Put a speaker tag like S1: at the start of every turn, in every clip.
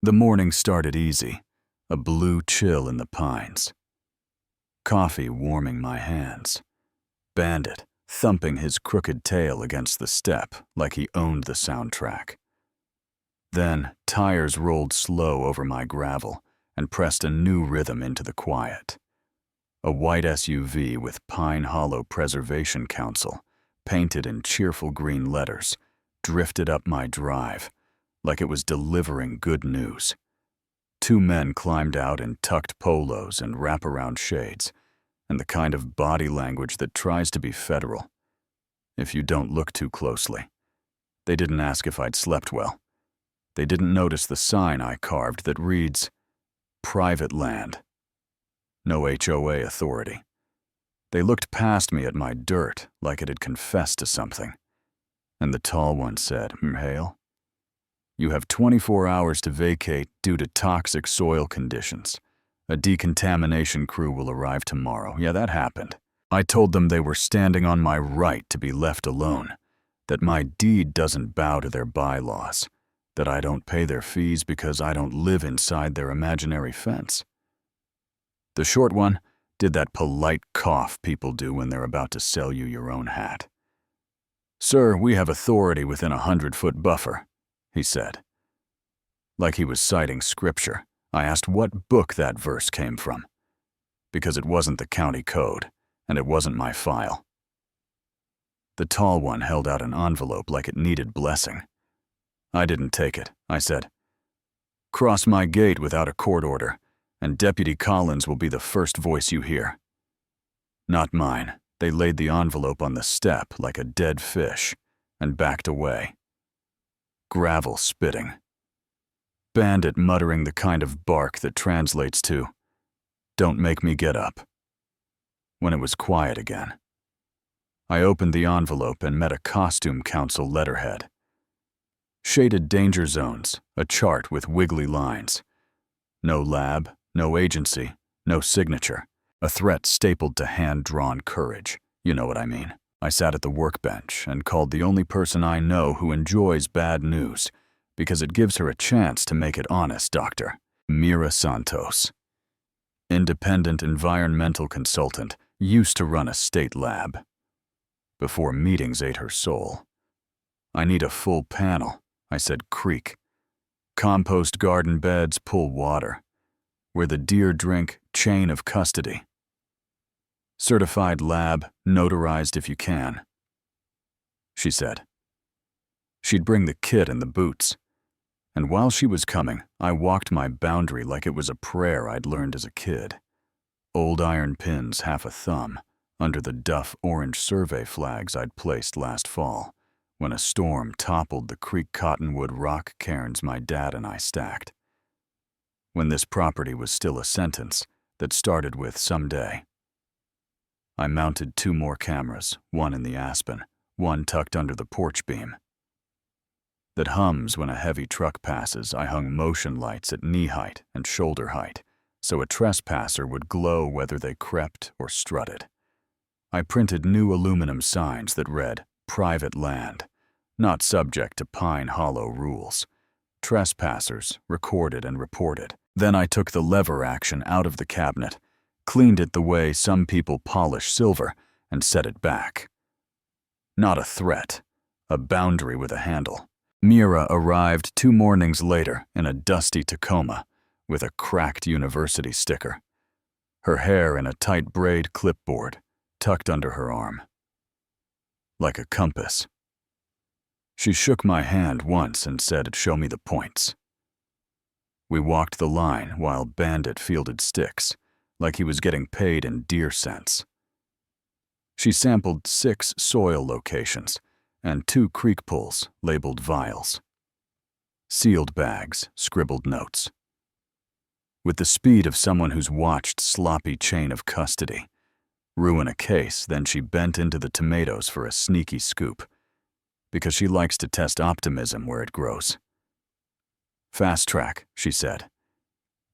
S1: The morning started easy, a blue chill in the pines. Coffee warming my hands. Bandit thumping his crooked tail against the step like he owned the soundtrack. Then tires rolled slow over my gravel and pressed a new rhythm into the quiet. A white SUV with Pine Hollow Preservation Council, painted in cheerful green letters, drifted up my drive like it was delivering good news. Two men climbed out in tucked polos and wraparound shades, and the kind of body language that tries to be federal. If you don't look too closely. They didn't ask if I'd slept well. They didn't notice the sign I carved that reads, "Private land. No HOA authority." They looked past me at my dirt like it had confessed to something. And the tall one said, "Hale, you have 24 hours to vacate due to toxic soil conditions. A decontamination crew will arrive tomorrow." Yeah, that happened. I told them they were standing on my right to be left alone, that my deed doesn't bow to their bylaws, that I don't pay their fees because I don't live inside their imaginary fence. The short one did that polite cough people do when they're about to sell you your own hat. "Sir, we have authority within a 100-foot buffer," he said. Like he was citing scripture, I asked what book that verse came from, because it wasn't the county code, and it wasn't my file. The tall one held out an envelope like it needed blessing. I didn't take it. I said, "Cross my gate without a court order, and Deputy Collins will be the first voice you hear." Not mine. They laid the envelope on the step like a dead fish and backed away. Gravel spitting. Bandit muttering the kind of bark that translates to, "Don't make me get up." When it was quiet again, I opened the envelope and met a costume council letterhead. Shaded danger zones, a chart with wiggly lines. No lab, no agency, no signature. A threat stapled to hand-drawn courage. You know what I mean. I sat at the workbench and called the only person I know who enjoys bad news because it gives her a chance to make it honest, Dr. Mira Santos. Independent environmental consultant, used to run a state lab. Before meetings ate her soul. "I need a full panel," I said, creak. "Compost garden beds pull water. Where the deer drink, chain of custody. Certified lab, notarized if you can," she said. She'd bring the kit and the boots. And while she was coming, I walked my boundary like it was a prayer I'd learned as a kid. Old iron pins half a thumb under the Duff orange survey flags I'd placed last fall when a storm toppled the creek cottonwood rock cairns my dad and I stacked. When this property was still a sentence that started with "someday." I mounted 2 more cameras, one in the aspen, one tucked under the porch beam. That hums when a heavy truck passes. I hung motion lights at knee height and shoulder height, so a trespasser would glow whether they crept or strutted. I printed new aluminum signs that read, "Private land, not subject to Pine Hollow rules. Trespassers recorded and reported." Then I took the lever action out of the cabinet, cleaned it the way some people polish silver, and set it back. Not a threat, a boundary with a handle. Mira arrived 2 mornings later in a dusty Tacoma with a cracked university sticker. Her hair in a tight braid clipboard, tucked under her arm. Like a compass. She shook my hand once and said, "Show me the points." We walked the line while Bandit fielded sticks, like he was getting paid in deer cents. She sampled 6 soil locations and 2 creek pulls labeled vials. Sealed bags, scribbled notes. With the speed of someone who's watched sloppy chain of custody ruin a case, then she bent into the tomatoes for a sneaky scoop, because she likes to test optimism where it grows. "Fast track," she said.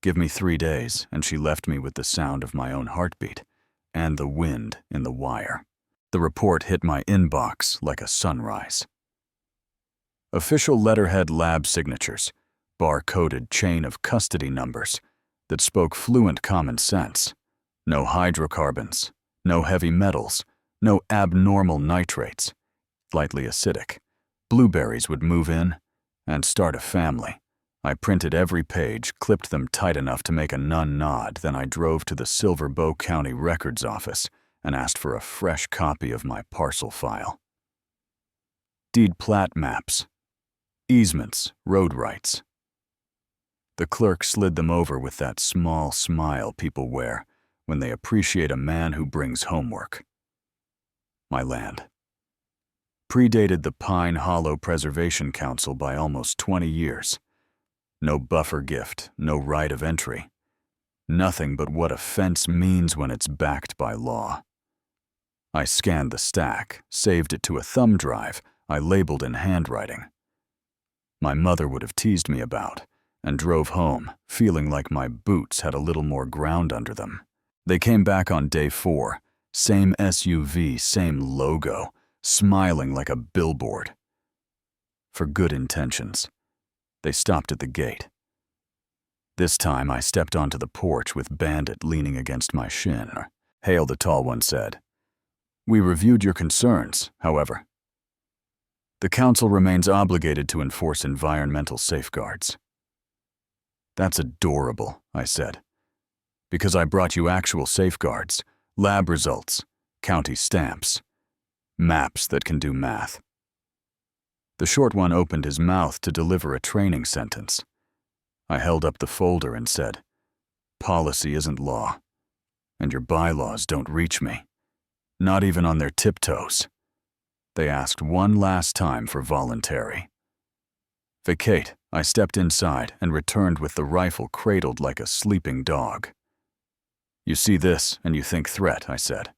S1: "Give me 3 days," and she left me with the sound of my own heartbeat and the wind in the wire. The report hit my inbox like a sunrise. Official letterhead lab signatures, bar-coded chain of custody numbers that spoke fluent common sense. No hydrocarbons, no heavy metals, no abnormal nitrates. Slightly acidic. Blueberries would move in and start a family. I printed every page, clipped them tight enough to make a nun nod, then I drove to the Silver Bow County Records Office and asked for a fresh copy of my parcel file. Deed plat maps, easements, road rights. The clerk slid them over with that small smile people wear when they appreciate a man who brings homework. My land. Predated the Pine Hollow Preservation Council by almost 20 years. No buffer gift, no right of entry. Nothing but what a fence means when it's backed by law. I scanned the stack, saved it to a thumb drive I labeled in handwriting. My mother would have teased me about, and drove home, feeling like my boots had a little more ground under them. They came back on day 4, same SUV, same logo, smiling like a billboard. For good intentions. They stopped at the gate. This time I stepped onto the porch with Bandit leaning against my shin. Hale, the tall one, said, "We reviewed your concerns, however. The council remains obligated to enforce environmental safeguards." "That's adorable," I said, "because I brought you actual safeguards, lab results, county stamps, maps that can do math." The short one opened his mouth to deliver a training sentence. I held up the folder and said, "Policy isn't law, and your bylaws don't reach me, not even on their tiptoes." They asked one last time for voluntary. Vacate. I stepped inside and returned with the rifle cradled like a sleeping dog. "You see this and you think threat," I said.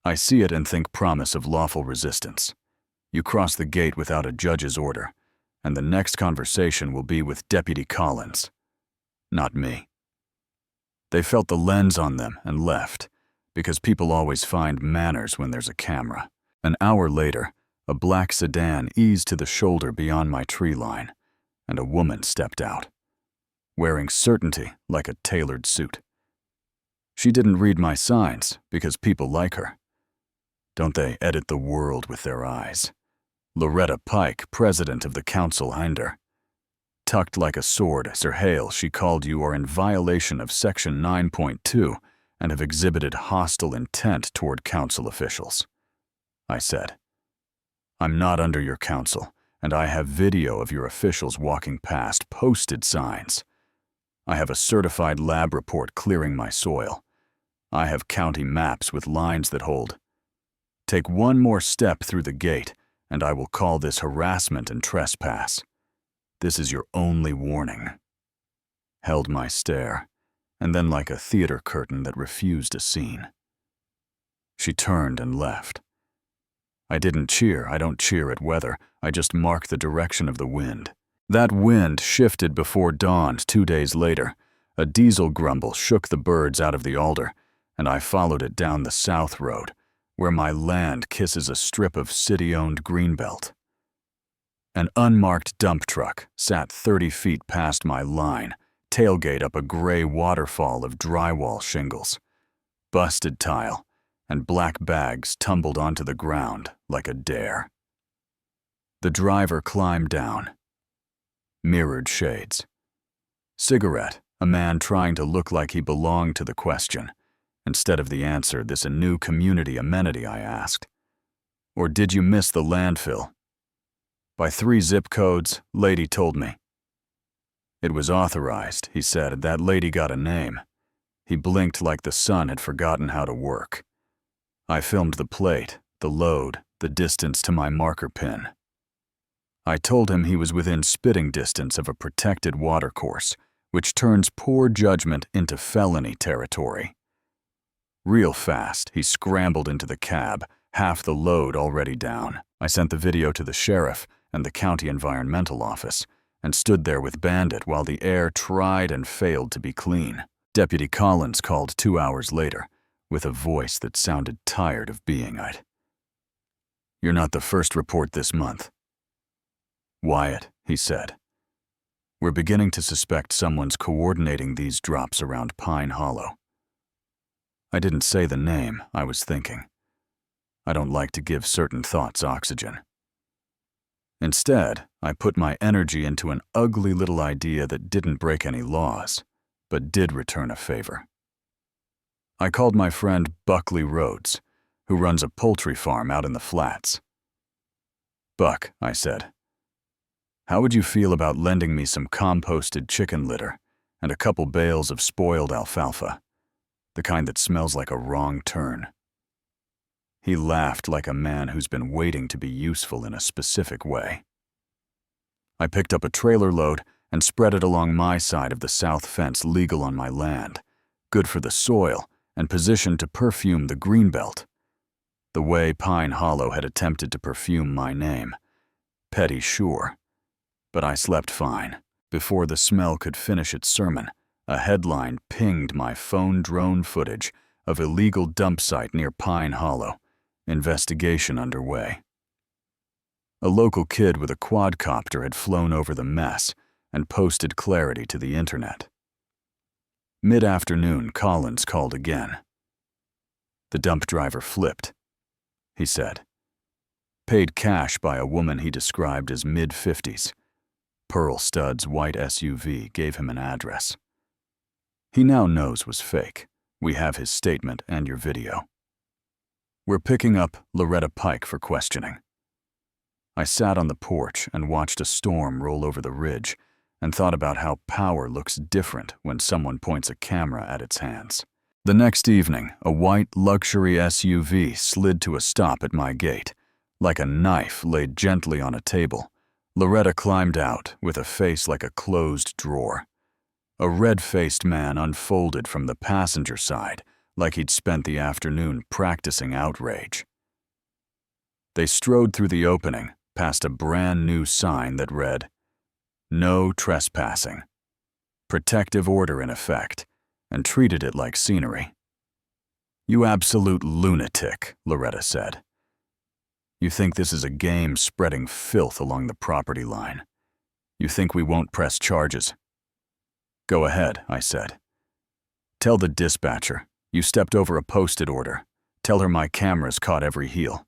S1: "I see it and think promise of lawful resistance. You cross the gate without a judge's order, and the next conversation will be with Deputy Collins, not me." They felt the lens on them and left, because people always find manners when there's a camera. An hour later, a black sedan eased to the shoulder beyond my tree line, and a woman stepped out, wearing certainty like a tailored suit. She didn't read my signs because people like her. Don't they edit the world with their eyes? Loretta Pike, president of the council, hinder. Tucked like a sword, Sir Hale, she called you are in violation of Section 9.2 and have exhibited hostile intent toward council officials. I said, "I'm not under your counsel, and I have video of your officials walking past posted signs. I have a certified lab report clearing my soil. I have county maps with lines that hold. Take one more step through the gate, and I will call this harassment and trespass. This is your only warning." Held my stare, and then like a theater curtain that refused a scene. She turned and left. I didn't cheer. I don't cheer at weather. I just mark the direction of the wind. That wind shifted before dawn 2 days later. A diesel grumble shook the birds out of the alder, and I followed it down the south road, where my land kisses a strip of city-owned greenbelt. An unmarked dump truck sat 30 feet past my line, tailgate up a gray waterfall of drywall shingles. Busted tile and black bags tumbled onto the ground like a dare. The driver climbed down. Mirrored shades. Cigarette, a man trying to look like he belonged to the question. Instead of the answer, this a new community amenity, I asked. Or did you miss the landfill? By 3 zip codes, lady told me. It was authorized, he said. That lady got a name. He blinked like the sun had forgotten how to work. I filmed the plate, the load, the distance to my marker pin. I told him he was within spitting distance of a protected watercourse, which turns poor judgment into felony territory. Real fast, he scrambled into the cab, half the load already down. I sent the video to the sheriff and the county environmental office, and stood there with Bandit while the air tried and failed to be clean. Deputy Collins called 2 hours later, with a voice that sounded tired of being it. "You're not the first report this month." "Wyatt," he said, "we're beginning to suspect someone's coordinating these drops around Pine Hollow." I didn't say the name, I was thinking. I don't like to give certain thoughts oxygen. Instead, I put my energy into an ugly little idea that didn't break any laws, but did return a favor. I called my friend Buckley Rhodes, who runs a poultry farm out in the flats. "Buck," I said, "how would you feel about lending me some composted chicken litter and a couple bales of spoiled alfalfa, the kind that smells like a wrong turn?" He laughed like a man who's been waiting to be useful in a specific way. I picked up a trailer load and spread it along my side of the south fence legal on my land, good for the soil and positioned to perfume the greenbelt, the way Pine Hollow had attempted to perfume my name. Petty, sure, but I slept fine. Before the smell could finish its sermon, a headline pinged my phone drone footage of illegal dump site near Pine Hollow. Investigation underway. A local kid with a quadcopter had flown over the mess and posted clarity to the internet. Mid-afternoon, Collins called again. The dump driver flipped. He said, "Paid cash by a woman he described as mid-50s. Pearl Studd's white SUV gave him an address. He now knows was fake. We have his statement and your video. We're picking up Loretta Pike for questioning." I sat on the porch and watched a storm roll over the ridge and thought about how power looks different when someone points a camera at its hands. The next evening, a white luxury SUV slid to a stop at my gate. Like a knife laid gently on a table, Loretta climbed out with a face like a closed drawer. A red-faced man unfolded from the passenger side like he'd spent the afternoon practicing outrage. They strode through the opening, past a brand new sign that read, "No trespassing. Protective order in effect," and treated it like scenery. "You absolute lunatic," Loretta said. "You think this is a game spreading filth along the property line. You think we won't press charges?" "Go ahead," I said. "Tell the dispatcher you stepped over a posted order. Tell her my cameras caught every heel."